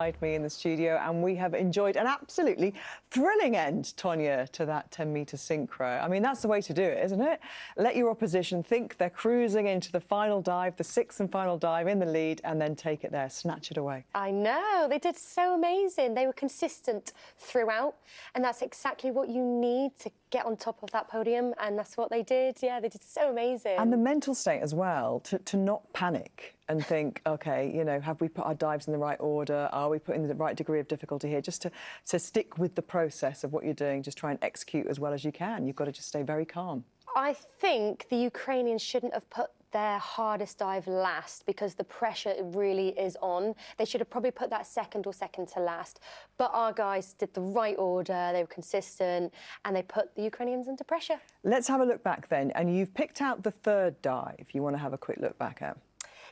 Me in the studio, and we have enjoyed an absolutely thrilling end, Tonia, to that 10-metre synchro. I mean, that's the way to do it, isn't it? Let your opposition think they're cruising into the final dive, the sixth and final dive in the lead, and then take it there, snatch it away. I know, they did so amazing. They were consistent throughout, and that's exactly what you need to get on top of that podium, and that's what they did. Yeah, they did so amazing. And the mental state as well, to not panic and think, OK, you know, have we put our dives in the right order? Are we putting the right degree of difficulty here? Just to stick with the process of what you're doing, just try and execute as well as you can. You've got to just stay very calm. I think the Ukrainians shouldn't have put their hardest dive last because the pressure really is on. They should have probably put that second to last. But our guys did the right order, they were consistent, and they put the Ukrainians under pressure. Let's have a look back then. And you've picked out the third dive you want to have a quick look back at.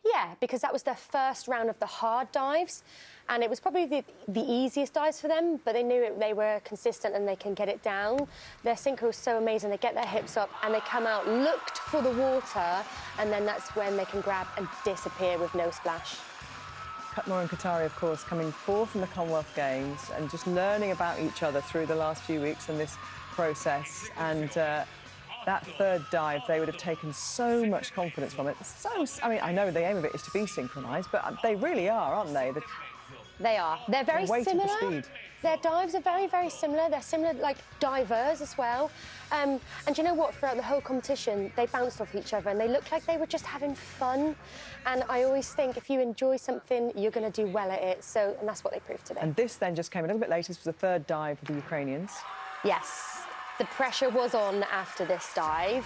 Yeah, because that was their first round of the hard dives, and it was probably the easiest dives for them, but they knew they were consistent and they can get it down. Their synchro is so amazing. They get their hips up and they come out, looked for the water, and then that's when they can grab and disappear with no splash. Cutmore and Qatari, of course, coming forth from the Commonwealth Games and just learning about each other through the last few weeks in this process. And that third dive, they would have taken so much confidence from it. I mean, I know the aim of it is to be synchronised, but they really are, aren't they? They are. They're very similar. Their dives are very, very similar. They're similar, like, divers as well. And you know what? Throughout the whole competition, they bounced off each other and they looked like they were just having fun. And I always think if you enjoy something, you're going to do well at it. And that's what they proved today. And this then just came a little bit later. This was the third dive for the Ukrainians. Yes. The pressure was on after this dive.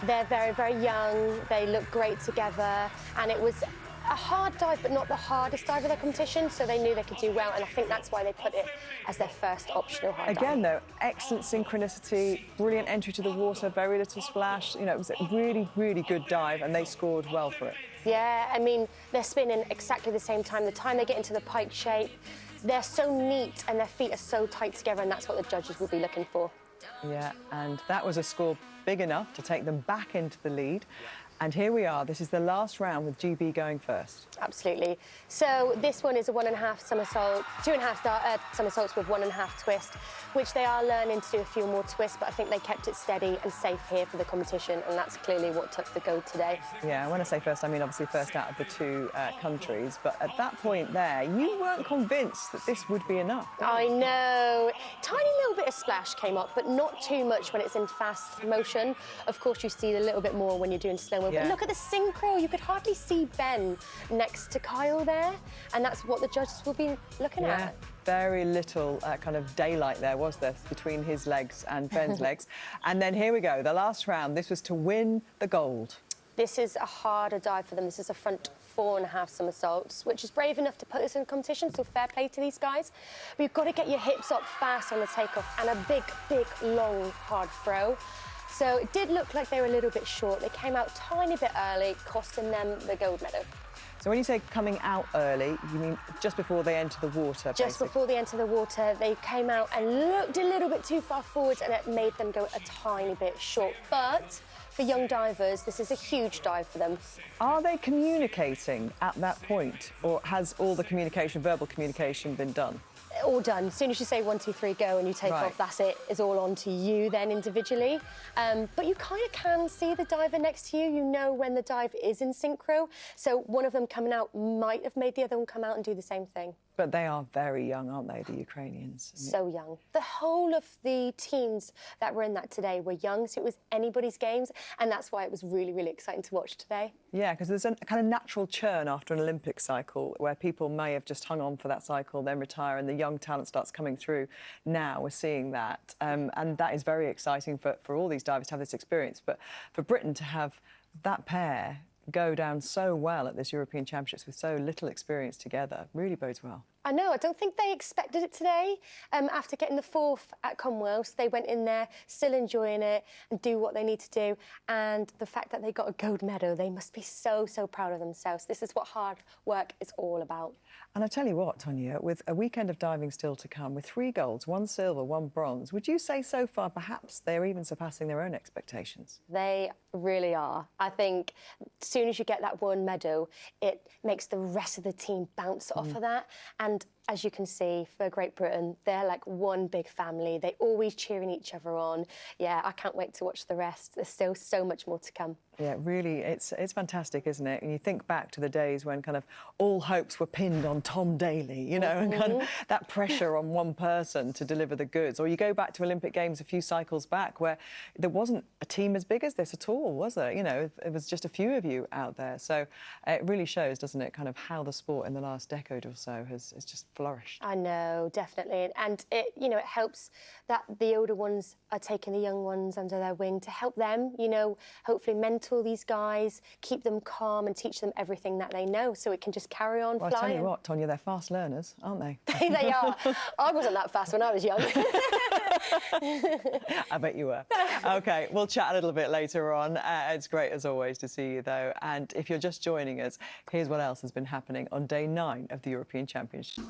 They're very, very young. They look great together. And it was a hard dive, but not the hardest dive of the competition, so they knew they could do well, and I think that's why they put it as their first optional hard dive. Again, though, excellent synchronicity, brilliant entry to the water, very little splash. You know, it was a really, really good dive, and they scored well for it. Yeah, I mean, they're spinning exactly the same time. The time they get into the pike shape, they're so neat, and their feet are so tight together, and that's what the judges will be looking for. Yeah, and that was a score big enough to take them back into the lead. And here we are. This is the last round with GB going first. Absolutely. So this one is a 1.5 somersault, 2.5 somersaults with 1.5 twist, which they are learning to do a few more twists, but I think they kept it steady and safe here for the competition, and that's clearly what took the gold today. Yeah, when I say first, I mean obviously first out of the two countries, but at that point there, you weren't convinced that this would be enough. I know. Tiny little bit of splash came up, but not too much when it's in fast motion. Of course, you see a little bit more when you're doing slow mo. Yeah. But look at the synchro. You could hardly see Ben next to Kyle there, and that's what the judges will be looking at. Very little kind of daylight there, was there, between his legs and Ben's legs. And then here we go, the last round. This was to win the gold. This is a harder dive for them. This is a front 4.5 somersaults, which is brave enough to put this in competition, so fair play to these guys. But you've got to get your hips up fast on the takeoff, and a big, big, long, hard throw. So it did look like they were a little bit short. They came out a tiny bit early, costing them the gold medal. So when you say coming out early, you mean just before they enter the water, Just before they enter the water, they came out and looked a little bit too far forwards, and it made them go a tiny bit short. But for young divers, this is a huge dive for them. Are they communicating at that point, or has all the communication, verbal communication, been done? All done. As soon as you say 1, 2, 3, go, and you take off, that's it. It's all on to you then individually. But you kind of can see the diver next to you. You know when the dive is in synchro. So one of them coming out might have made the other one come out and do the same thing. But they are very young, aren't they, the Ukrainians? So young. The whole of the teams that were in that today were young, so it was anybody's games, and that's why it was really, really exciting to watch today. Yeah, because there's a kind of natural churn after an Olympic cycle where people may have just hung on for that cycle, then retire, and the young talent starts coming through. Now we're seeing that, and that is very exciting for all these divers to have this experience. But for Britain to have that pair go down so well at this European Championships with so little experience together really bodes well. I know, I don't think they expected it today. After getting the 4th at Commonwealth, they went in there still enjoying it and do what they need to do. And the fact that they got a gold medal, they must be so, so proud of themselves. This is what hard work is all about. And I tell you what, Tonia, with a weekend of diving still to come, with 3 golds, 1 silver, 1 bronze, would you say so far perhaps they're even surpassing their own expectations? They really are. I think soon as you get that one medal, it makes the rest of the team bounce off of that. And as you can see, for Great Britain, they're like one big family. They always cheering each other on. Yeah, I can't wait to watch the rest. There's still so much more to come. Yeah, really, it's fantastic, isn't it? And you think back to the days when kind of all hopes were pinned on Tom Daley, you know, and kind of that pressure on one person to deliver the goods. Or you go back to Olympic Games a few cycles back where there wasn't a team as big as this at all, was there? You know, it was just a few of you out there. So it really shows, doesn't it, kind of how the sport in the last decade or so has just flourished. I know, definitely. And it, you know, it helps that the older ones are taking the young ones under their wing to help them, you know, hopefully mentor these guys, keep them calm and teach them everything that they know so it can just carry on Well, flying. I tell you what, Tonia, they're fast learners, aren't they? They are. I wasn't that fast when I was young. I bet you were. OK, we'll chat a little bit later on. It's great, as always, to see you, though. And if you're just joining us, here's what else has been happening on day 9 of the European Championship.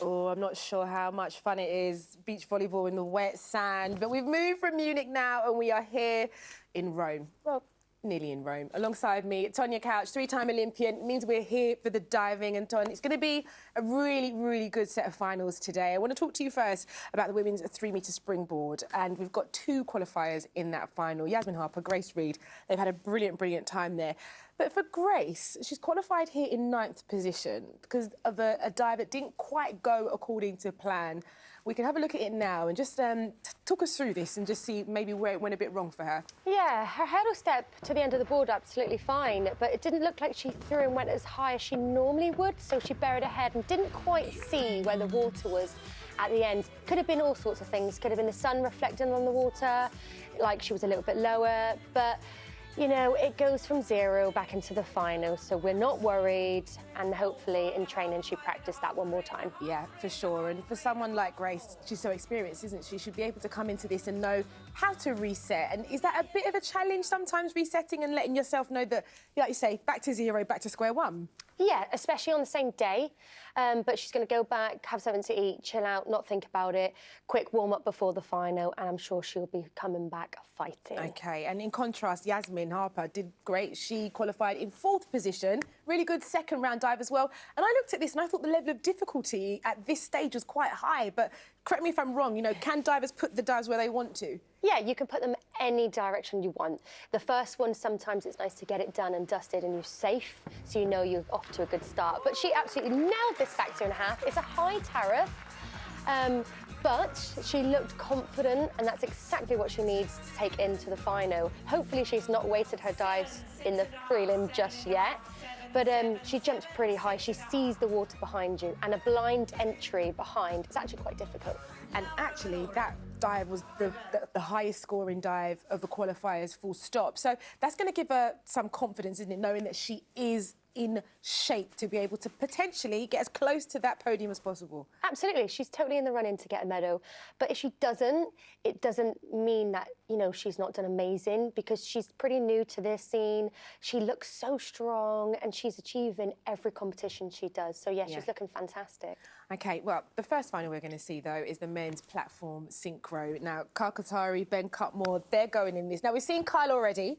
Oh, I'm not sure how much fun it is, beach volleyball in the wet sand. But we've moved from Munich now and we are here in Rome. Well, nearly in Rome. Alongside me, Tonia Couch, 3-time Olympian. It means we're here for the diving. And Ton, it's going to be a really, really good set of finals today. I want to talk to you first about the women's 3-metre springboard. And we've got 2 qualifiers in that final. Yasmin Harper, Grace Reed. They've had a brilliant, brilliant time there. But for Grace, she's qualified here in 9th position because of a dive that didn't quite go according to plan. We can have a look at it now and just talk us through this and just see maybe where it went a bit wrong for her. Yeah, her hurdle step to the end of the board, absolutely fine, but it didn't look like she threw and went as high as she normally would, so she buried her head and didn't quite see where the water was at the end. Could have been all sorts of things. Could have been the sun reflecting on the water, like she was a little bit lower, but you know, it goes from 0 back into the final, so we're not worried, and hopefully in training she practiced that one more time. Yeah, for sure. And for someone like Grace, she's so experienced, isn't she? She should be able to come into this and know how to reset. And is that a bit of a challenge sometimes, resetting and letting yourself know that, like you say, back to 0, back to square one? Yeah, especially on the same day. But she's going to go back, have something to eat, chill out, not think about it. Quick warm-up before the final, and I'm sure she'll be coming back fighting. OK, and in contrast, Yasmin Harper did great. She qualified in 4th position. Really good second-round dive as well. And I looked at this and I thought the level of difficulty at this stage was quite high. But correct me if I'm wrong, you know, can divers put the dives where they want to? Yeah, you can put them any direction you want. The first one, sometimes it's nice to get it done and dusted and you're safe, so you know you're off to a good start. But she absolutely nailed this back 2.5. It's a high tariff, but she looked confident, and that's exactly what she needs to take into the final. Hopefully she's not wasted her dives in the prelim just yet. But she jumps pretty high. She sees the water behind you, and a blind entry behind is actually quite difficult. And actually, that dive was the highest scoring dive of the qualifiers, full stop. So that's going to give her some confidence, isn't it, knowing that she is in shape to be able to potentially get as close to that podium as possible. Absolutely, she's totally in the running to get a medal. But if she doesn't, it doesn't mean that, you know, she's not done amazing, because she's pretty new to this scene. She looks so strong and she's achieving every competition she does. So yeah, she's looking fantastic. OK, well, the first final we're going to see, though, is the men's platform synchro. Now, Kyle Katari, Ben Cutmore, they're going in this. Now, we've seen Kyle already.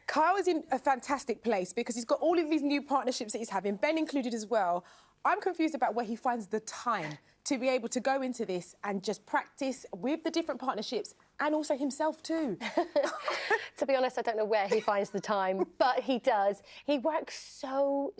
Kyle is in a fantastic place because he's got all of these new partnerships that he's having, Ben included as well. I'm confused about where he finds the time to be able to go into this and just practice with the different partnerships and also himself too. To be honest, I don't know where he finds the time, but he does. He works so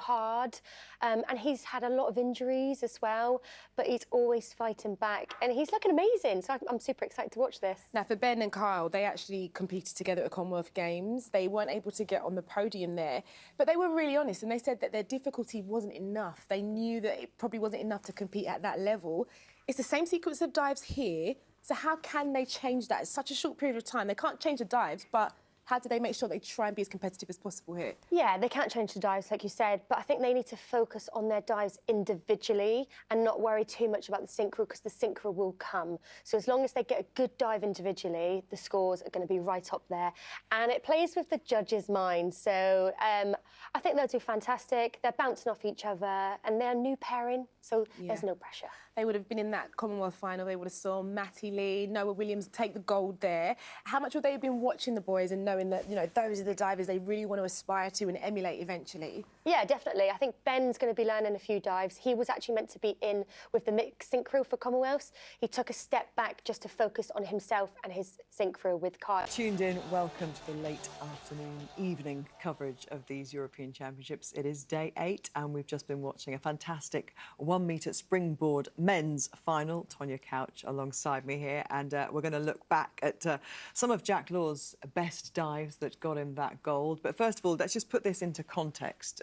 hard, and he's had a lot of injuries as well, but he's always fighting back, and he's looking amazing, so I'm super excited to watch this. Now, for Ben and Kyle, they actually competed together at Commonwealth Games. They weren't able to get on the podium there, but they were really honest, and they said that their difficulty wasn't enough. They knew that it probably wasn't enough to compete at that level. It's the same sequence of dives here, so how can they change that? It's such a short period of time. They can't change the dives, but how do they make sure they try and be as competitive as possible here? Yeah, they can't change the dives, like you said, but I think they need to focus on their dives individually and not worry too much about the synchro, because the synchro will come. So as long as they get a good dive individually, the scores are going to be right up there. And it plays with the judges' minds. So I think they'll do fantastic. They're bouncing off each other, and they're a new pairing, so there's no pressure. They would have been in that Commonwealth final. They would have saw Matty Lee, Noah Williams take the gold there. How much would they have been watching the boys and knowing knowing that, you know, those are the divers they really want to aspire to and emulate eventually? Yeah, definitely. I think Ben's going to be learning a few dives. He was actually meant to be in with the mixed synchro for Commonwealth. He took a step back just to focus on himself and his synchro with Kyle. Tuned in, welcome to the late afternoon, evening coverage of these European Championships. It is day 8 and we've just been watching a fantastic 1 metre springboard men's final. Tonia Couch alongside me here, and we're going to look back at some of Jack Law's best dives that got him that gold. But first of all, let's just put this into context.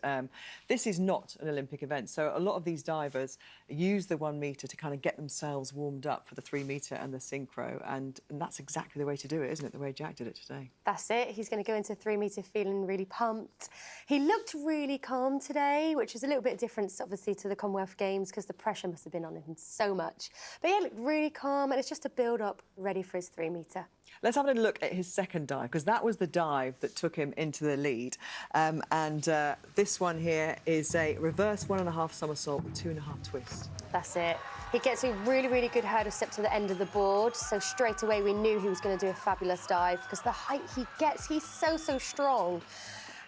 This is not an Olympic event, so a lot of these divers use the 1 metre to kind of get themselves warmed up for the 3 metre and the synchro, and that's exactly the way to do it, isn't it, the way Jack did it today? That's it. He's going to go into 3 metre feeling really pumped. He looked really calm today, which is a little bit different, obviously, to the Commonwealth Games because the pressure must have been on him so much. But he looked really calm, and it's just a build-up ready for his 3 metre. Let's have a look at his second dive, because that was the dive that took him into the lead. This one here is a reverse 1.5 somersault with 2.5 twists. That's it. He gets a really, really good hurdle step to the end of the board, so straight away we knew he was going to do a fabulous dive because the height he gets, he's so, so strong.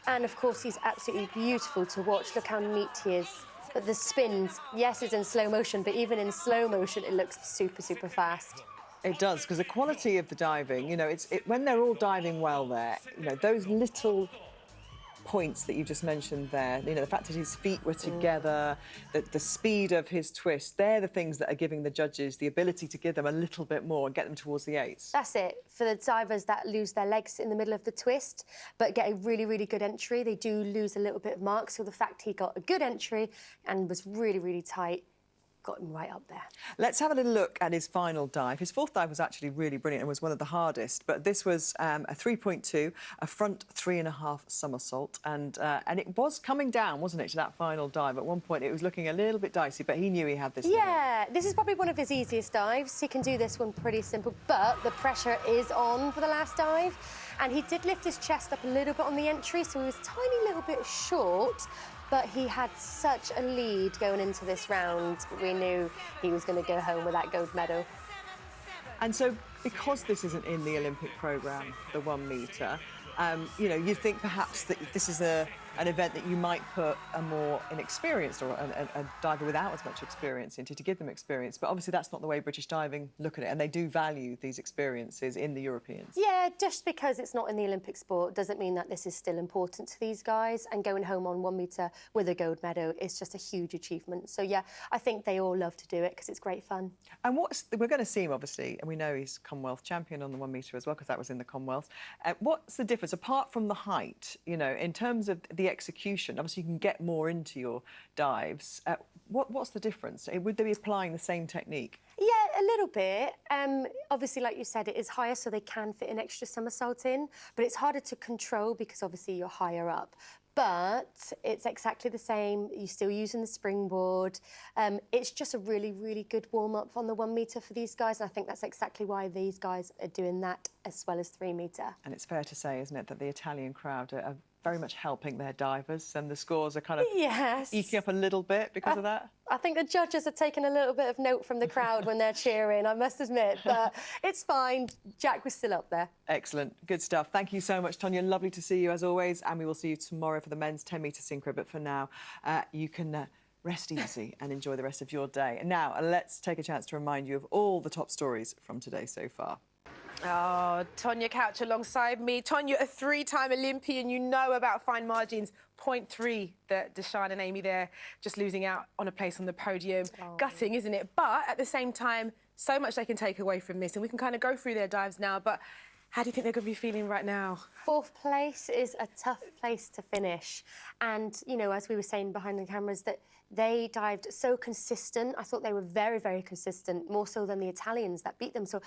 And, of course, he's absolutely beautiful to watch. Look how neat he is. But the spins, yes, it's in slow motion, but even in slow motion, it looks super, super fast. It does, because the quality of the diving, you know, when they're all diving well there, you know, those little points that you just mentioned there, you know, the fact that his feet were together, the speed of his twist, they're the things that are giving the judges the ability to give them a little bit more and get them towards the 8s. That's it. For the divers that lose their legs in the middle of the twist but get a really, really good entry, they do lose a little bit of mark. So the fact he got a good entry and was really, really tight got him right up there. Let's have a little look at his final dive. His fourth dive was actually really brilliant and was one of the hardest, but this was a 3.2, a front 3.5 somersault, and it was coming down, wasn't it, to that final dive. At one point it was looking a little bit dicey, but he knew he had this. Yeah, this is probably one of his easiest dives. He can do this one pretty simple, but the pressure is on for the last dive, and he did lift his chest up a little bit on the entry, so he was a tiny little bit short, but he had such a lead going into this round. We knew he was going to go home with that gold medal. And so, because this isn't in the Olympic programme, the 1 metre, you know, you'd think perhaps that this is an event that you might put a more inexperienced or a diver without as much experience into to give them experience. But obviously that's not the way British diving look at it, and they do value these experiences in the Europeans. Yeah, just because it's not in the Olympic sport doesn't mean that this is still important to these guys, and going home on 1 metre with a gold medal is just a huge achievement. So, yeah, I think they all love to do it because it's great fun. And we're going to see him, obviously, and we know he's Commonwealth champion on the 1 metre as well, because that was in the Commonwealth. What's the difference, apart from the height, you know, in terms of the execution? Obviously, you can get more into your dives. What's the difference? Would they be applying the same technique? Yeah, a little bit. Obviously, like you said, it is higher, so they can fit an extra somersault in, but it's harder to control because obviously you're higher up. But it's exactly the same. You're still using the springboard. It's just a really, really good warm-up on the 1 metre for these guys, and I think that's exactly why these guys are doing that as well as 3 metre. And it's fair to say, isn't it, that the Italian crowd are very much helping their divers, and the scores are kind of eking up a little bit because of that? I think the judges are taking a little bit of note from the crowd when they're cheering, I must admit, but it's fine. Jack was still up there. Excellent. Good stuff. Thank you so much, Tonia. Lovely to see you as always, and we will see you tomorrow for the men's 10 metre synchro. But for now, you can rest easy and enjoy the rest of your day. And now, let's take a chance to remind you of all the top stories from today so far. Oh, Tonia Couch alongside me. Tonia, a 3-time Olympian. You know about fine margins. 0.3 that Deshawn and Amy there just losing out on a place on the podium. Oh. Gutting, isn't it? But at the same time, so much they can take away from this, and we can kind of go through their dives now. But how do you think they're going to be feeling right now? 4th place is a tough place to finish. And, you know, as we were saying behind the cameras, that they dived so consistent. I thought they were very, very consistent, more so than the Italians that beat them. So,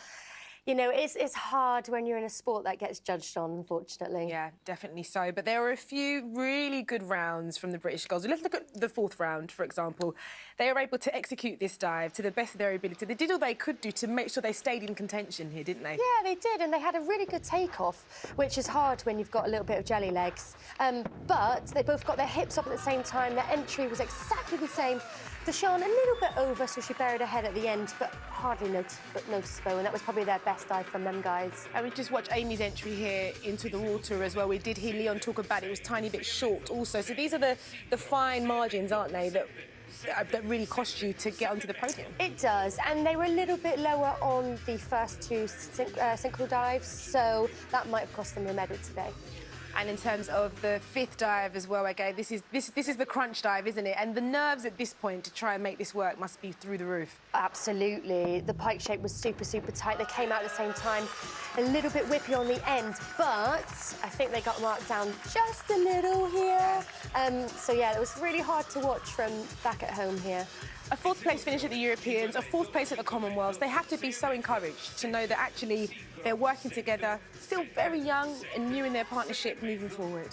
you know, it's hard when you're in a sport that gets judged on, unfortunately. Yeah, definitely so. But there were a few really good rounds from the British girls. Let's look at the 4th round, for example. They were able to execute this dive to the best of their ability. They did all they could do to make sure they stayed in contention here, didn't they? Yeah, they did, and they had a really good takeoff, which is hard when you've got a little bit of jelly legs. But they both got their hips up at the same time. Their entry was exactly the same. Deshawn a little bit over, so she buried her head at the end, but hardly noticeable, and that was probably their best fast dive from them guys. And we just watched Amy's entry here into the water as well. We did hear Leon talk about it was a tiny bit short also. So these are the fine margins, aren't they, that really cost you to get onto the podium? It does, and they were a little bit lower on the first two synchro dives, so that might have cost them a medal today. And in terms of the fifth dive as well, okay, this is the crunch dive, isn't it? And the nerves at this point to try and make this work must be through the roof. Absolutely. The pike shape was super, super tight. They came out at the same time, a little bit whippy on the end, but I think they got marked down just a little here. So, yeah, it was really hard to watch from back at home here. A fourth place finish at the Europeans, a fourth place at the Commonwealths. They have to be so encouraged to know that actually they're working together, still very young and new in their partnership moving forward.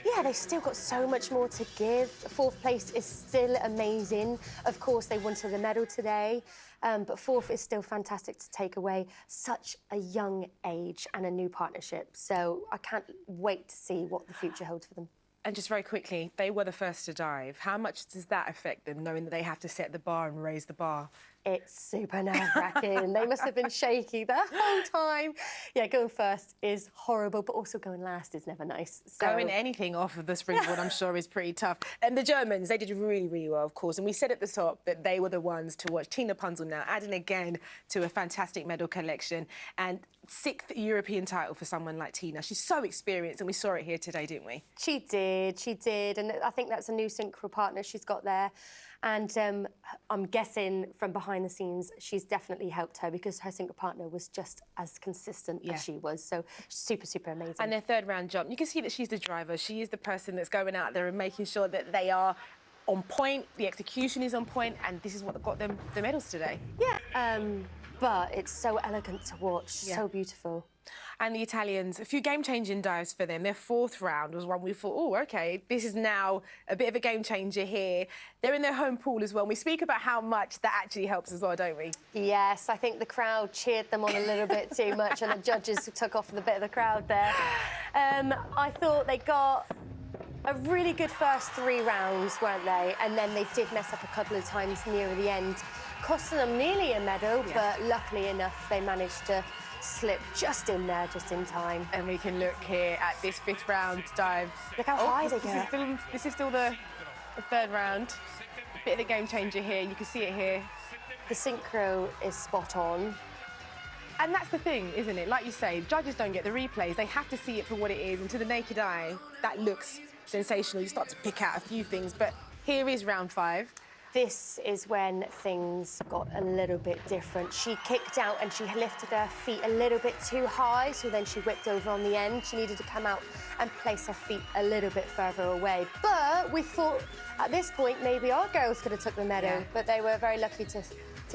Yeah, they've still got so much more to give. Fourth place is still amazing. Of course, they wanted a medal today, but fourth is still fantastic to take away such a young age and a new partnership. So I can't wait to see what the future holds for them. And just very quickly, they were the first to dive. How much does that affect them, knowing that they have to set the bar and raise the bar? It's super nerve-wracking. They must have been shaky the whole time. Yeah, going first is horrible, but also going last is never nice. So... Going anything off of the springboard, I'm sure, is pretty tough. And the Germans, they did really, really well, of course. And we said at the top that they were the ones to watch. Tina Punzel now adding again to a fantastic medal collection. And sixth European title for someone like Tina. She's so experienced, and we saw it here today, didn't we? She did. And I think that's a new synchro partner she's got there. And I'm guessing from behind the scenes, she's definitely helped her because her synchro partner was just as consistent as she was. So super, super amazing. And their third round jump, you can see that she's the driver. She is the person that's going out there and making sure that they are on point, the execution is on point, and this is what got them the medals today. Yeah, but it's so elegant to watch, so beautiful. And the Italians, a few game-changing dives for them. Their fourth round was one we thought, oh, OK, this is now a bit of a game-changer here. They're in their home pool as well. And we speak about how much that actually helps as well, don't we? Yes, I think the crowd cheered them on a little bit too much, and the judges took off the bit of the crowd there. I thought they got a really good first three rounds, weren't they? And then they did mess up a couple of times near the end, costing them nearly a medal, but luckily enough, they managed to slip just in there, just in time. And we can look here at this fifth round dive. Look how high they get. This is still the third round. Bit of a game changer here. You can see it here. The synchro is spot on. And that's the thing, isn't it? Like you say, judges don't get the replays. They have to see it for what it is. And to the naked eye, that looks sensational. You start to pick out a few things. But here is round 5. This is when things got a little bit different. She kicked out and she lifted her feet a little bit too high, so then she whipped over on the end. She needed to come out and place her feet a little bit further away. But we thought at this point maybe our girls could have took the medal, but they were very lucky to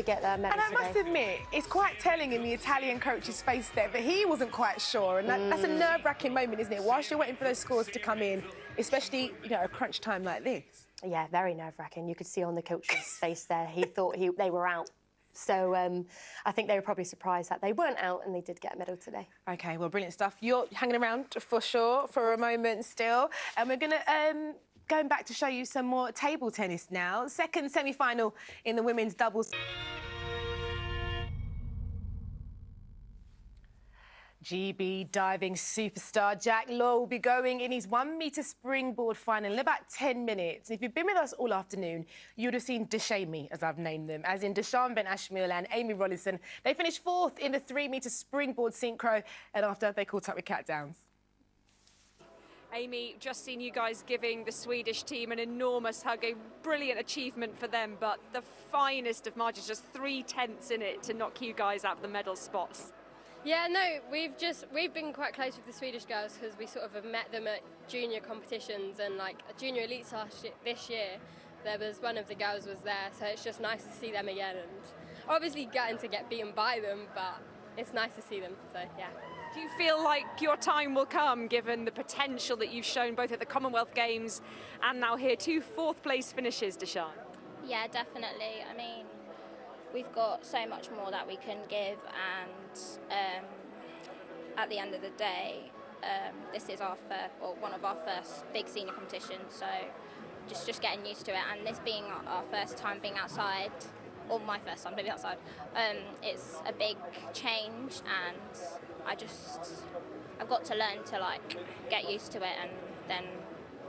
get their medal And I must admit, it's quite telling in the Italian coach's face there, but he wasn't quite sure. And that's a nerve-wracking moment, isn't it? Whilst you're waiting for those scores to come in, especially, you know, a crunch time like this. Yeah, very nerve-wracking. You could see on the coach's face there, he thought they were out. So I think they were probably surprised that they weren't out and they did get a medal today. OK, well, brilliant stuff. You're hanging around for sure for a moment still. And we're going to... going back to show you some more table tennis now. Second semi-final in the women's doubles. GB diving superstar Jack Law will be going in his 1 metre springboard final in about 10 minutes. If you've been with us all afternoon, you would have seen Deshami, as I've named them, as in Deshaun Ben Ashmiel and Amy Rollinson. They finished 4th in the 3 metre springboard synchro, and after they caught up with Cat Downs. Amy, just seen you guys giving the Swedish team an enormous hug, a brilliant achievement for them, but the finest of margins, just 3/10 in it to knock you guys out of the medal spots. Yeah, no, we've been quite close with the Swedish girls because we sort of have met them at junior competitions and like a junior elites this year. There was one of the girls was there, so it's just nice to see them again and obviously getting to get beaten by them, but it's nice to see them. So yeah. Do you feel like your time will come, given the potential that you've shown both at the Commonwealth Games and now here, 2 4th-place finishes, Deshaun? Yeah, definitely. I mean, we've got so much more that we can give, and at the end of the day, this is one of our first big senior competitions, so just getting used to it, and this being our first time being outside or my first time living outside. It's a big change, and I've got to learn to like get used to it, and then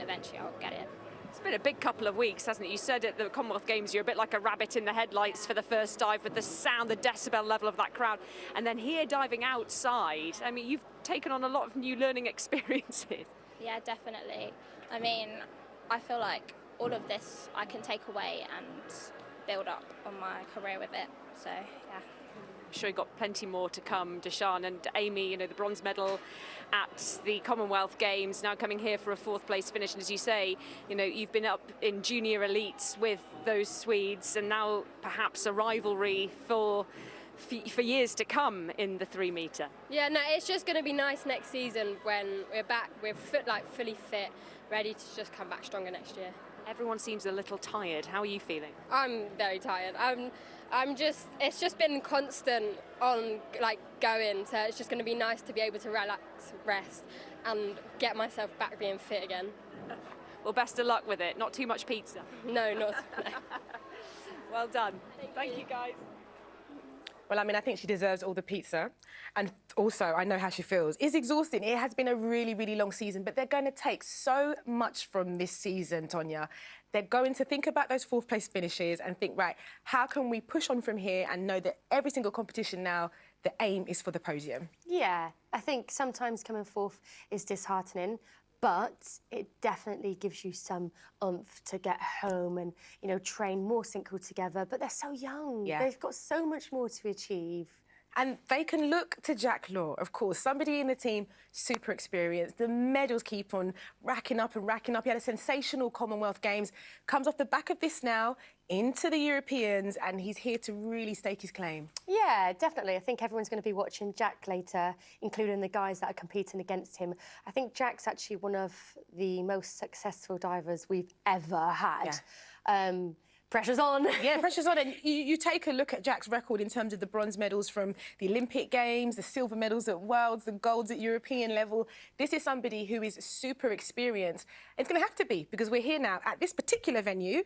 eventually I'll get it. It's been a big couple of weeks, hasn't it? You said at the Commonwealth Games you're a bit like a rabbit in the headlights for the first dive with the sound, the decibel level of that crowd. And then here diving outside, I mean, you've taken on a lot of new learning experiences. Yeah, definitely. I mean, I feel like all of this I can take away and build up on my career with it. So, yeah. I'm sure you've got plenty more to come, Deshawn and Amy, you know, the bronze medal at the Commonwealth Games, now coming here for a fourth place finish. And as you say, you know, you've been up in junior elites with those Swedes, and now perhaps a rivalry for years to come in the 3 metre. Yeah, no, it's just going to be nice next season when we're back, we're fully fit, ready to just come back stronger next year. Everyone seems a little tired. How are you feeling? I'm very tired. It's just been constant on like going, so it's just going to be nice to be able to relax, rest, and get myself back being fit again. Well, best of luck with it. Not too much pizza. No, not. No. Well done. Thank you, guys. Well, I mean, I think she deserves all the pizza. And also, I know how she feels. It's exhausting. It has been a really, really long season, but they're going to take so much from this season, Tonia. They're going to think about those fourth place finishes and think, right, how can we push on from here and know that every single competition now, the aim is for the podium? Yeah, I think sometimes coming fourth is disheartening, but it definitely gives you some oomph to get home and, you know, train more synchro together. But they're so young. Yeah. They've got so much more to achieve. And they can look to Jack Law, of course, somebody in the team, super experienced. The medals keep on racking up and racking up. He had a sensational Commonwealth Games, comes off the back of this now into the Europeans, and he's here to really stake his claim. Yeah, definitely. I think everyone's going to be watching Jack later, including the guys that are competing against him. I think Jack's actually one of the most successful divers we've ever had. Yeah. Pressure's on. Yeah, pressure's on. And you take a look at Jack's record in terms of the bronze medals from the Olympic Games, the silver medals at Worlds, the golds at European level. This is somebody who is super experienced. It's going to have to be, because we're here now at this particular venue,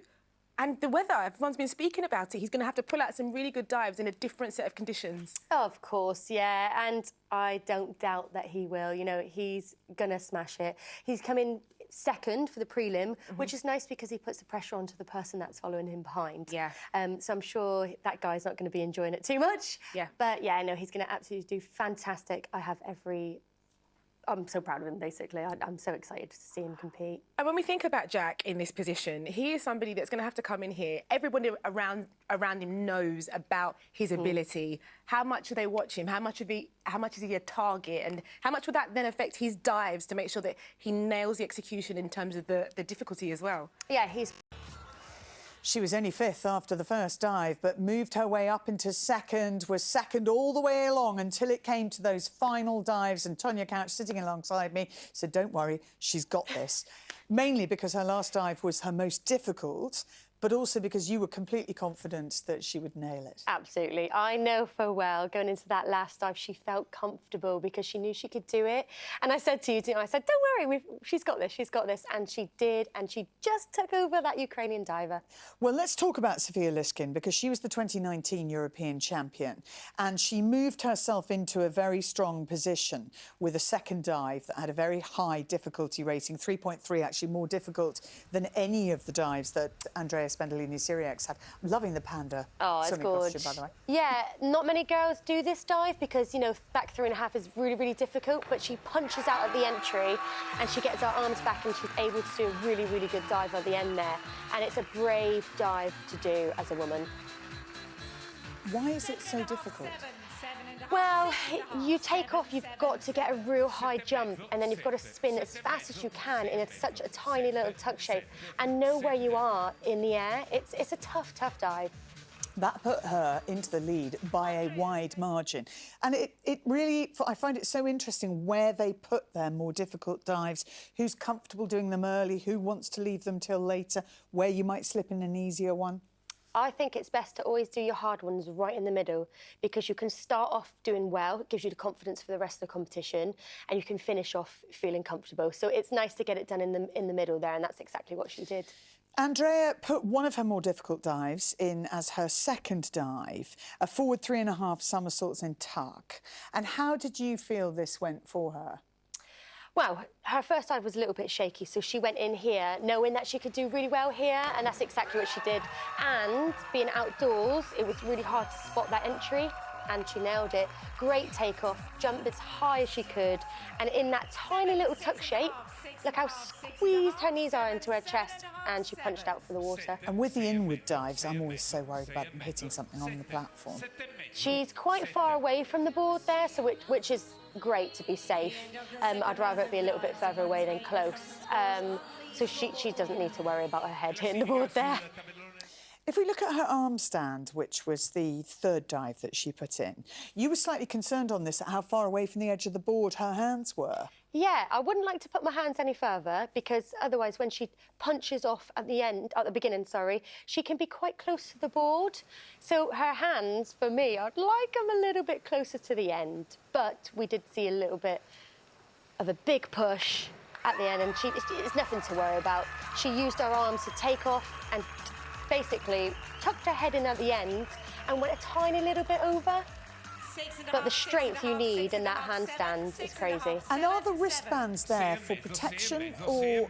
and the weather, everyone's been speaking about it. He's going to have to pull out some really good dives in a different set of conditions. Of course, yeah. And I don't doubt that he will. You know, he's going to smash it. He's coming second for the prelim, which is nice because he puts the pressure onto the person that's following him behind. Yeah. So I'm sure that guy's not going to be enjoying it too much. Yeah. But yeah, no, he's going to absolutely do fantastic. I'm so proud of him, basically. I'm so excited to see him compete. And when we think about Jack in this position, he is somebody that's going to have to come in here. Everybody around him knows about his ability. How much do they watch him? How much is he a target? And how much would that then affect his dives to make sure that he nails the execution in terms of the difficulty as well? Yeah, he's... She was only fifth after the first dive, but moved her way up into second, was second all the way along until it came to those final dives. And Tonia Couch, sitting alongside me, said, don't worry, she's got this. Mainly because her last dive was her most difficult, but also because you were completely confident that she would nail it. Absolutely. I know full well, going into that last dive, she felt comfortable because she knew she could do it. And I said to you, I said, don't worry, she's got this, she's got this. And she did, and she just took over that Ukrainian diver. Well, let's talk about Sofia Liskin, because she was the 2019 European champion, and she moved herself into a very strong position with a second dive that had a very high difficulty rating, 3.3, actually more difficult than any of the dives that Andrea Spendolini-Syriacs had. I'm loving the panda swimming costume, by the way. Yeah, not many girls do this dive because, you know, back 3.5 is really, really difficult, but she punches out at the entry and she gets her arms back and she's able to do a really, really good dive at the end there. And it's a brave dive to do as a woman. Why is it so difficult? Well, you take off, you've got to get a real high jump, and then you've got to spin as fast as you can in such a tiny little tuck shape and know where you are in the air. It's a tough, tough dive. That put her into the lead by a wide margin. And it really, I find it so interesting where they put their more difficult dives, who's comfortable doing them early, who wants to leave them till later, where you might slip in an easier one. I think it's best to always do your hard ones right in the middle because you can start off doing well, it gives you the confidence for the rest of the competition, and you can finish off feeling comfortable. So it's nice to get it done in the middle there, and that's exactly what she did. Andrea put one of her more difficult dives in as her second dive, a forward 3.5 somersaults in tuck. And how did you feel this went for her? Well, her first dive was a little bit shaky, so she went in here knowing that she could do really well here, and that's exactly what she did. And being outdoors, it was really hard to spot that entry, and she nailed it. Great takeoff, jumped as high as she could, and in that tiny little tuck shape, look how squeezed her knees are into her chest, and she punched out for the water. And with the inward dives, I'm always so worried about them hitting something on the platform. She's quite far away from the board there, so which is great to be safe. I'd rather it be a little bit further away than close. So she doesn't need to worry about her head hitting the board there. If we look at her arm stand, which was the third dive that she put in, you were slightly concerned on this at how far away from the edge of the board her hands were. Yeah, I wouldn't like to put my hands any further because otherwise when she punches off at the beginning, she can be quite close to the board. So her hands, for me, I'd like them a little bit closer to the end. But we did see a little bit of a big push at the end, and it's nothing to worry about. She used her arms to take off and basically tucked her head in at the end and went a tiny little bit over. But the strength you need in that handstand is crazy. And are the wristbands there for protection or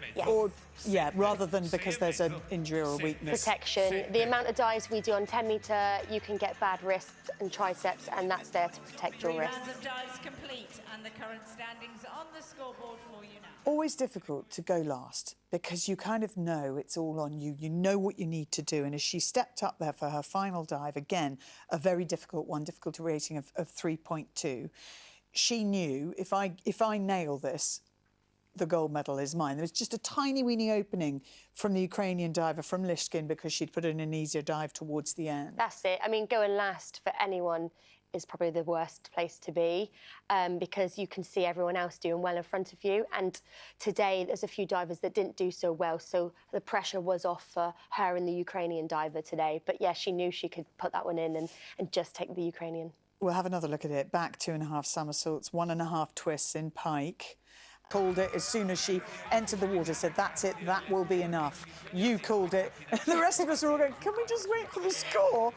rather than because there's an injury or a weakness? Protection. The amount of dives we do on 10 metre, you can get bad wrists and triceps, and that's there to protect your wrists. Round of dives complete, and the current standings on the scoreboard for you now. Always difficult to go last because you kind of know it's all on you. You know what you need to do. And as she stepped up there for her final dive, again, a very difficult one, difficulty rating of 3.2, she knew if I nail this, the gold medal is mine. There was just a tiny weeny opening from the Ukrainian diver, from Lishkin, because she'd put in an easier dive towards the end. That's it. I mean, going last for anyone is probably the worst place to be because you can see everyone else doing well in front of you. And today, there's a few divers that didn't do so well, so the pressure was off for her and the Ukrainian diver today. But yeah, she knew she could put that one in and just take the Ukrainian. We'll have another look at it. Back 2.5 somersaults, 1.5 twists in pike. Called it as soon as she entered the water, said, that's it, that will be enough. You called it. And the rest of us are all going, can we just wait for the score?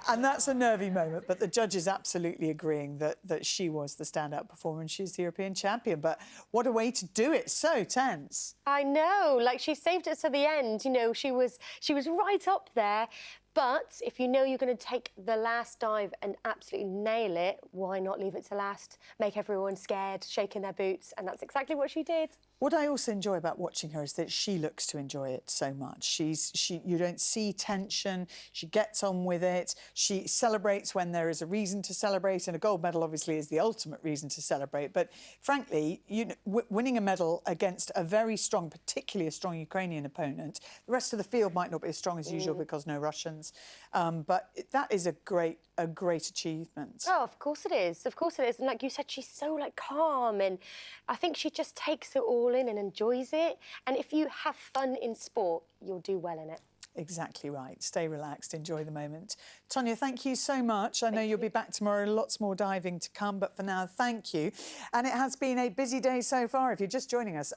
And that's a nervy moment, but the judges absolutely agreeing that she was the standout performer and she's the European champion. But what a way to do it, so tense. I know, like she saved it to the end, you know, she was right up there. But if you know you're going to take the last dive and absolutely nail it, why not leave it to last? Make everyone scared, shaking their boots, and that's exactly what she did. What I also enjoy about watching her is that she looks to enjoy it so much. You don't see tension. She gets on with it. She celebrates when there is a reason to celebrate, and a gold medal obviously is the ultimate reason to celebrate. But frankly, winning a medal against a very strong, particularly a strong Ukrainian opponent, the rest of the field might not be as strong as usual because no Russians. But that is a great achievement. Oh, of course it is. Of course it is. And like you said, she's so calm, and I think she just takes it all in and enjoys it. And if you have fun in sport, you'll do well in it. Exactly right. Stay relaxed, enjoy the moment. Tonia, thank you so much. I know you'll be back tomorrow, lots more diving to come, but for now, thank you. And it has been a busy day so far. If you're just joining us...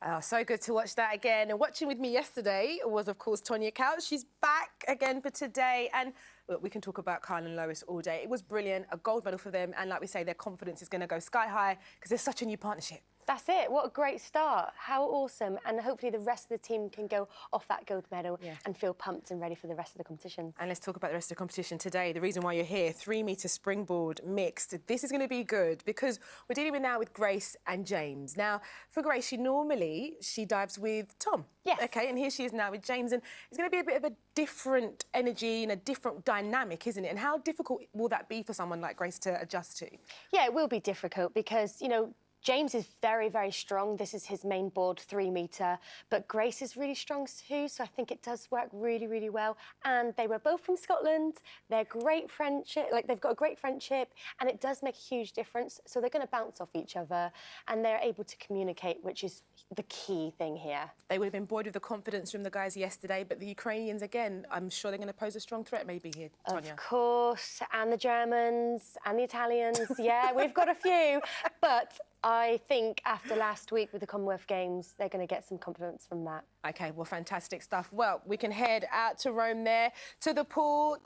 Oh, so good to watch that again. And watching with me yesterday was, of course, Tonia Couch. She's back again for today. And look, we can talk about Kyle and Lois all day. It was brilliant, a gold medal for them. And like we say, their confidence is going to go sky high because there's such a new partnership. That's it. What a great start. How awesome. And hopefully the rest of the team can go off that gold medal and feel pumped and ready for the rest of the competition. And let's talk about the rest of the competition today. The reason why you're here, 3-metre springboard mixed. This is going to be good because we're dealing with Grace and James. Now, for Grace, she dives with Tom. Yes. OK, and here she is now with James. And it's going to be a bit of a different energy and a different dynamic, isn't it? And how difficult will that be for someone like Grace to adjust to? Yeah, it will be difficult because, you know, James is very, very strong. This is his main board, 3-metre. But Grace is really strong too, so I think it does work really, really well. And they were both from Scotland. They're great friendship, they've got a great friendship, and it does make a huge difference. So they're going to bounce off each other, and they're able to communicate, which is the key thing here. They would have been buoyed with the confidence from the guys yesterday, but the Ukrainians, again, I'm sure they're going to pose a strong threat maybe here, Tonia. Of course, and the Germans, and the Italians. Yeah, we've got a few. But I think after last week with the Commonwealth Games, they're going to get some confidence from that. OK, well, fantastic stuff. Well, we can head out to Rome there, to the pool.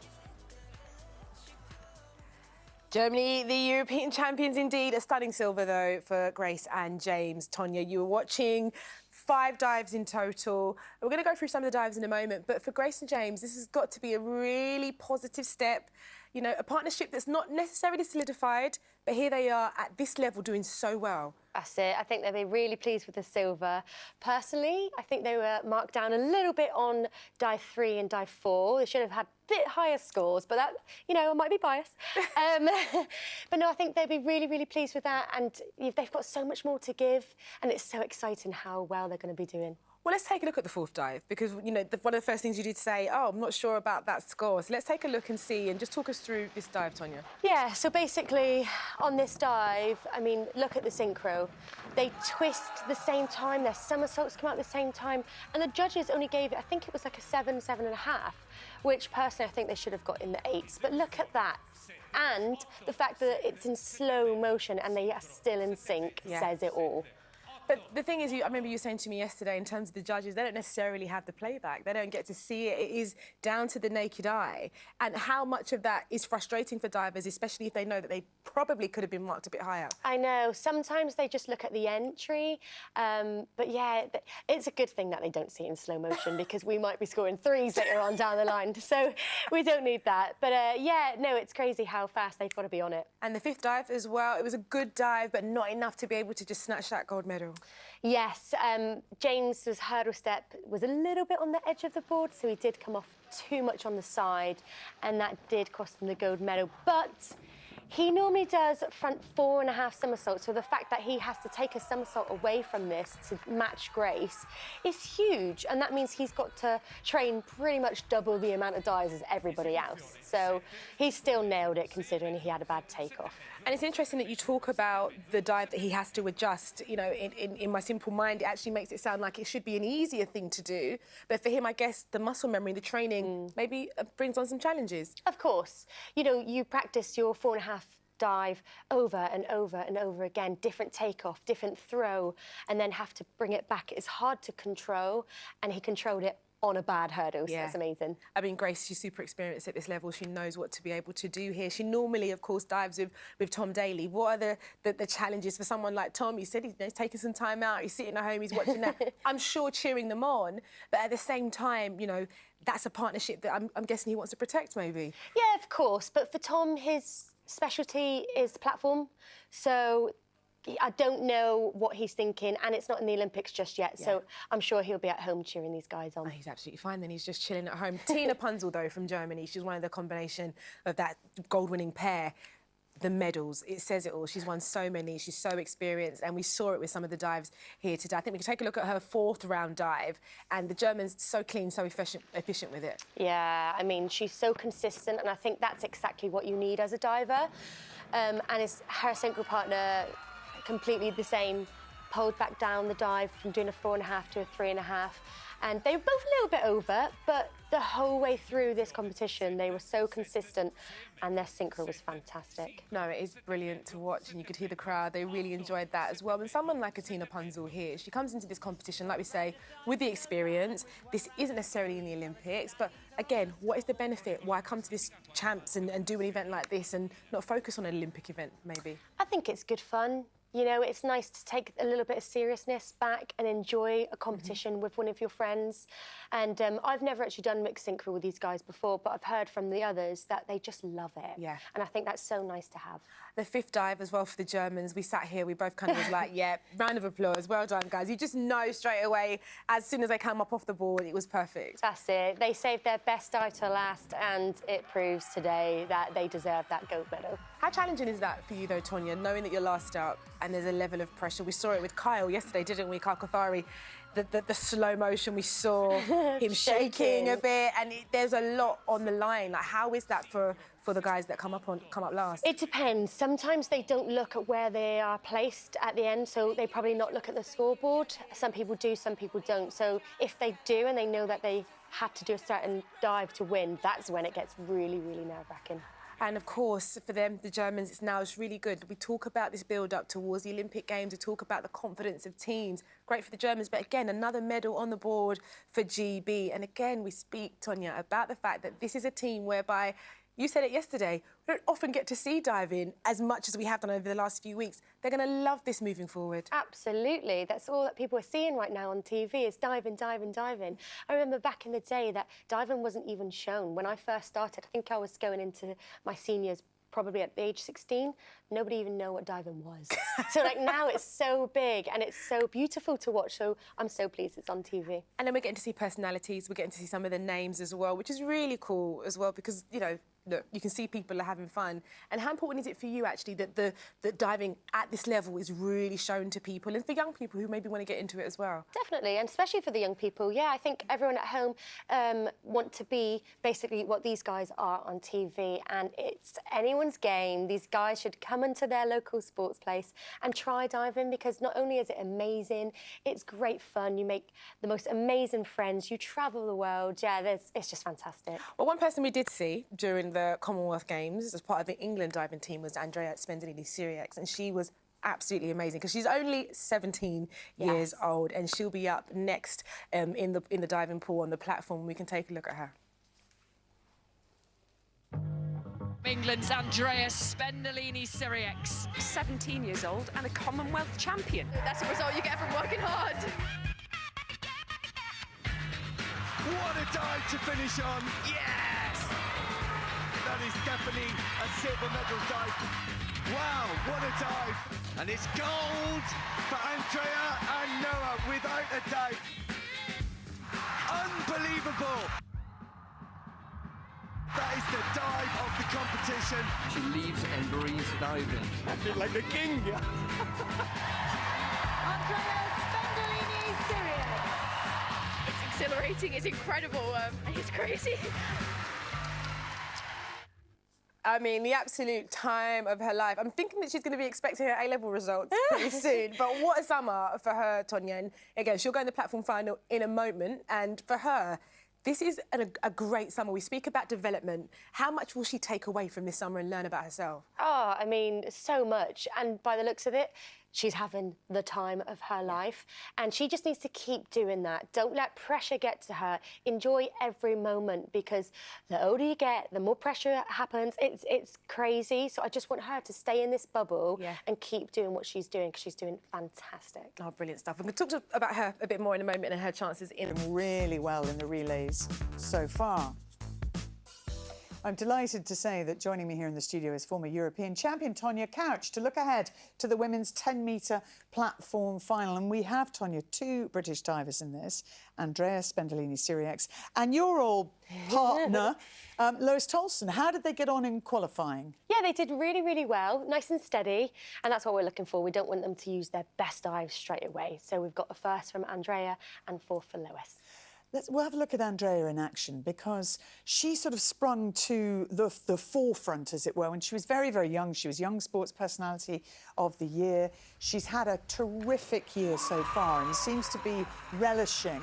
Germany, the European champions indeed. A stunning silver, though, for Grace and James. Tonia, you were watching 5 dives in total. We're going to go through some of the dives in a moment, but for Grace and James, this has got to be a really positive step. You know, a partnership that's not necessarily solidified, but here they are at this level doing so well. That's it. I think they'll be really pleased with the silver. Personally, I think they were marked down a little bit on dive 3 and dive 4. They should have had a bit higher scores, but that, you know, I might be biased. But no, I think they'll be really, really pleased with that. And they've got so much more to give. And it's so exciting how well they're going to be doing. Well, let's take a look at the 4th dive, because, you know, one of the first things you did say, oh, I'm not sure about that score. So let's take a look and see, and just talk us through this dive, Tonia. Yeah, so basically, on this dive, I mean, look at the synchro. They twist the same time, their somersaults come out at the same time, and the judges only gave it, I think it was like a 7, 7.5, which personally I think they should have got in the 8s. But look at that. And the fact that it's in slow motion and they are still in sync says it all. But the thing is, I remember you saying to me yesterday, in terms of the judges, they don't necessarily have the playback. They don't get to see it. It is down to the naked eye. And how much of that is frustrating for divers, especially if they know that they probably could have been marked a bit higher. I know. Sometimes they just look at the entry. But yeah, it's a good thing that they don't see it in slow motion because we might be scoring 3s later on down the line. So we don't need that. But yeah, no, it's crazy how fast they've got to be on it. And the 5th dive as well, it was a good dive, but not enough to be able to just snatch that gold medal. Yes, James's hurdle step was a little bit on the edge of the board, so he did come off too much on the side, and that did cost him the gold medal. But he normally does front 4.5 somersaults, so the fact that he has to take a somersault away from this to match Grace is huge, and that means he's got to train pretty much double the amount of dives as everybody else. So he still nailed it, considering he had a bad takeoff. And it's interesting that you talk about the dive that he has to adjust. You know, in my simple mind, it actually makes it sound like it should be an easier thing to do. But for him, I guess the muscle memory, the training, maybe brings on some challenges. Of course. You know, you practice your 4.5 dive over and over and over again, different takeoff, different throw, and then have to bring it back. It's hard to control, and he controlled it on a bad hurdle, so that's amazing. I mean, Grace, she's super experienced at this level. She knows what to be able to do here. She normally, of course, dives with Tom Daly. What are the challenges for someone like Tom? He said he's taking some time out, he's sitting at home, he's watching that. I'm sure cheering them on, but at the same time, you know, that's a partnership that I'm guessing he wants to protect, maybe. Yeah, of course, but for Tom, his specialty is platform, so I don't know what he's thinking, and it's not in the Olympics just yet, so I'm sure he'll be at home cheering these guys on. Oh, he's absolutely fine then, he's just chilling at home. Tina Punzel, though, from Germany, she's one of the combination of that gold-winning pair. The medals, it says it all. She's won so many, she's so experienced, and we saw it with some of the dives here today. I think we can take a look at her 4th round dive, and the German's so clean, so efficient with it. Yeah, I mean, she's so consistent, and I think that's exactly what you need as a diver. And it's her synchro partner, completely the same, pulled back down the dive from doing a 4.5 to a 3.5. And they were both a little bit over, but the whole way through this competition, they were so consistent, and their synchro was fantastic. No, it is brilliant to watch, and you could hear the crowd. They really enjoyed that as well. And someone like Tina Punzel here, she comes into this competition, like we say, with the experience. This isn't necessarily in the Olympics, but again, what is the benefit? Why come to this champs and do an event like this and not focus on an Olympic event, maybe? I think it's good fun. You know, it's nice to take a little bit of seriousness back and enjoy a competition with one of your friends. And I've never actually done mixed synchro with these guys before, but I've heard from the others that they just love it. Yeah. And I think that's so nice to have. The 5th dive as well for the Germans. We sat here, we both kind of was like, yeah, round of applause, well done, guys. You just know straight away, as soon as they come up off the board, it was perfect. That's it. They saved their best dive to last, and it proves today that they deserve that gold medal. How challenging is that for you, though, Tonia, knowing that you're last out and there's a level of pressure? We saw it with Kyle yesterday, didn't we? Kyle Kothari, the slow motion, we saw him shaking a bit, and there's a lot on the line. Like, how is that for the guys that come up last? It depends. Sometimes they don't look at where they are placed at the end, so they probably not look at the scoreboard. Some people do, some people don't. So if they do and they know that they had to do a certain dive to win, that's when it gets really, really nerve-wracking. And of course, for them, the Germans, it's really good. We talk about this build-up towards the Olympic Games. We talk about the confidence of teams. Great for the Germans, but again, another medal on the board for GB. And again, we speak, Tonia, about the fact that this is a team whereby, you said it yesterday, we don't often get to see diving as much as we have done over the last few weeks. They're going to love this moving forward. Absolutely. That's all that people are seeing right now on TV is diving, diving, diving. I remember back in the day that diving wasn't even shown. When I first started, I think I was going into my seniors probably at the age 16, nobody even knew what diving was. So like now it's so big and it's so beautiful to watch. So I'm so pleased it's on TV. And then we're getting to see personalities. We're getting to see some of the names as well, which is really cool as well because, you know, look, you can see people are having fun. And how important is it for you, actually, that diving at this level is really shown to people and for young people who maybe want to get into it as well? Definitely, and especially for the young people. Yeah, I think everyone at home want to be basically what these guys are on TV, and it's anyone's game. These guys should come into their local sports place and try diving because not only is it amazing, it's great fun. You make the most amazing friends. You travel the world. Yeah, it's just fantastic. Well, one person we did see during the Commonwealth Games as part of the England diving team was Andrea Spendolini-Syriacs, and she was absolutely amazing because she's only 17 years old and she'll be up next in the diving pool on the platform. We can take a look at her. England's Andrea Spendolini-Syriacs. 17 years old and a Commonwealth champion. That's the result you get from working hard. What a dive to finish on. Yes! That is definitely a silver medal dive. Wow, what a dive. And it's gold for Andrea and Noah, without a doubt. Unbelievable. That is the dive of the competition. She lives and breathes diving. I feel like the king. Andrea Spendolini-Syriacs. It's exhilarating, it's incredible, and it's crazy. I mean, the absolute time of her life. I'm thinking that she's going to be expecting her A-level results pretty soon. But what a summer for her, Tonia. And again, she'll go in the platform final in a moment. And for her, this is a great summer. We speak about development. How much will she take away from this summer and learn about herself? Oh, I mean, so much. And by the looks of it, she's having the time of her life. And she just needs to keep doing that. Don't let pressure get to her. Enjoy every moment because the older you get, the more pressure happens. It's crazy. So I just want her to stay in this bubble and keep doing what she's doing because she's doing fantastic. Oh, brilliant stuff. We're going to talk about her a bit more in a moment and her chances in. Really well in the relays so far. I'm delighted to say that joining me here in the studio is former European champion Tonia Couch to look ahead to the women's 10-metre platform final. And we have, Tonia, two British divers in this, Andrea Spendolini-Syriacs, and your old partner, Lois Tolson. How did they get on in qualifying? Yeah, they did really, really well, nice and steady, and that's what we're looking for. We don't want them to use their best dives straight away. So we've got a first from Andrea and fourth for Lois. We'll have a look at Andrea in action because she sort of sprung to the forefront, as it were, when she was very, very young. She was Young Sports Personality of the Year. She's had a terrific year so far and seems to be relishing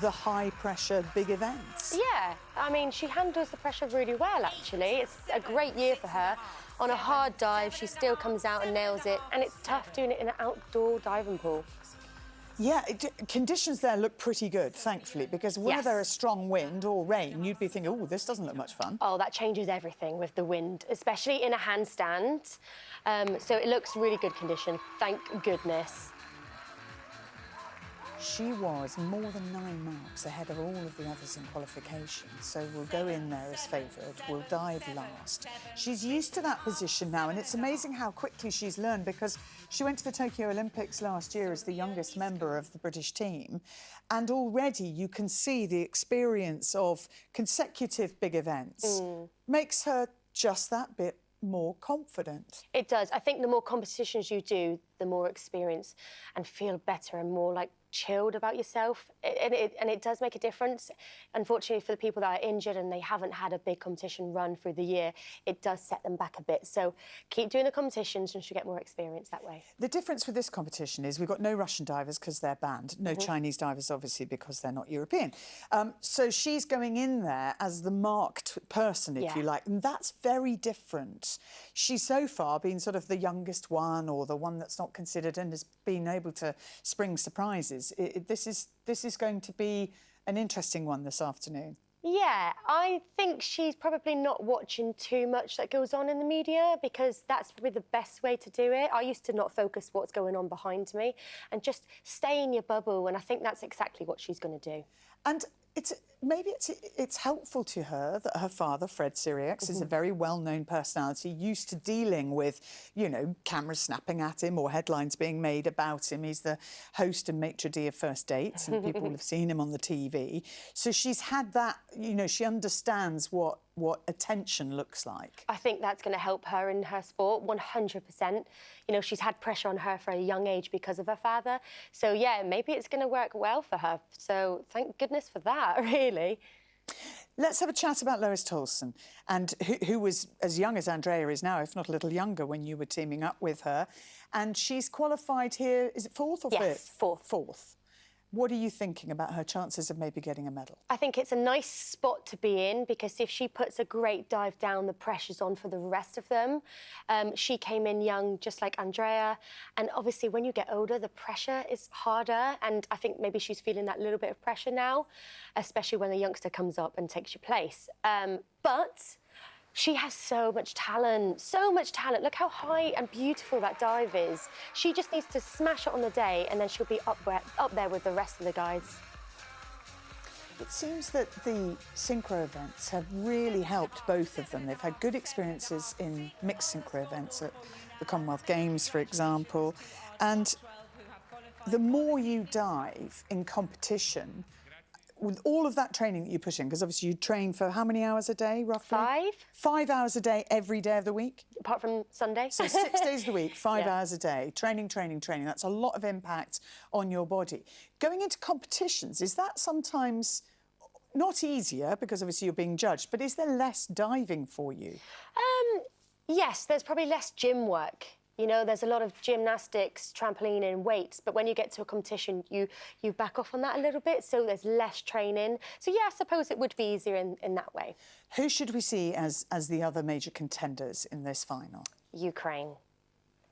the high-pressure big events. Yeah, I mean, she handles the pressure really well, actually. It's a great year for her. On a hard dive, she still comes out and nails it, and it's tough doing it in an outdoor diving pool. Yeah, conditions there look pretty good, thankfully, because were there a strong wind or rain, you'd be thinking, oh, this doesn't look much fun. Oh, that changes everything with the wind, especially in a handstand. So it looks really good condition, thank goodness. She was more than 9 marks ahead of all of the others in qualification, so we'll go in there as favoured, we'll dive last. She's used to that position now, and it's amazing how quickly she's learned because she went to the Tokyo Olympics last year as the youngest member of the British team, and already you can see the experience of consecutive big events makes her just that bit more confident. It does. I think the more competitions you do, the more experience and feel better and more like chilled about yourself. And it does make a difference. Unfortunately, for the people that are injured and they haven't had a big competition run through the year, it does set them back a bit. So keep doing the competitions and she'll get more experience that way. The difference with this competition is we've got no Russian divers because they're banned, no Chinese divers, obviously, because they're not European. So she's going in there as the marked person, if you like, and that's very different. She's so far been sort of the youngest one or the one that's not considered and has been able to spring surprises. This is going to be an interesting one this afternoon. Yeah, I think she's probably not watching too much that goes on in the media because that's probably the best way to do it. I used to not focus what's going on behind me and just stay in your bubble, and I think that's exactly what she's going to do. And maybe it's helpful to her that her father, Fred Sirieix, is a very well-known personality, used to dealing with, you know, cameras snapping at him or headlines being made about him. He's the host and maitre d' of First Dates, and people will have seen him on the TV. So she's had that, you know, she understands what attention looks like. I think that's going to help her in her sport, 100%. You know, she's had pressure on her for a young age because of her father. So, yeah, maybe it's going to work well for her. So thank goodness for that, really. Let's have a chat about Lois Tolson, and who was as young as Andrea is now, if not a little younger, when you were teaming up with her. And she's qualified here, is it fourth or fifth? Yes, fourth. Fourth. What are you thinking about her chances of maybe getting a medal? I think it's a nice spot to be in because if she puts a great dive down, the pressure's on for the rest of them. She came in young, just like Andrea. And obviously, when you get older, the pressure is harder. And I think maybe she's feeling that little bit of pressure now, especially when the youngster comes up and takes your place. But she has so much talent, so much talent. Look how high and beautiful that dive is. She just needs to smash it on the day and then she'll be up there with the rest of the guys. It seems that the synchro events have really helped both of them. They've had good experiences in mixed synchro events at the Commonwealth Games, for example. And the more you dive in competition, with all of that training that you put in, because obviously you train for how many hours a day, roughly? 5. 5 hours a day, every day of the week? Apart from Sunday. So 6 days of the week, 5 hours a day, training, training, training. That's a lot of impact on your body. Going into competitions, is that sometimes not easier, because obviously you're being judged, but is there less diving for you? Yes, there's probably less gym work. You know, there's a lot of gymnastics, trampoline and weights, but when you get to a competition, you back off on that a little bit, so there's less training. So, yeah, I suppose it would be easier in that way. Who should we see as the other major contenders in this final? Ukraine.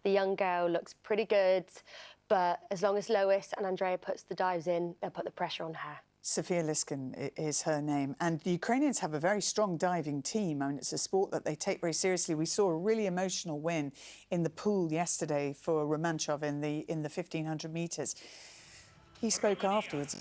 The young girl looks pretty good, but as long as Lois and Andrea puts the dives in, they'll put the pressure on her. Sofia Liskin is her name. And the Ukrainians have a very strong diving team. I mean, it's a sport that they take very seriously. We saw a really emotional win in the pool yesterday for Romanchov in the 1,500 metres. He spoke afterwards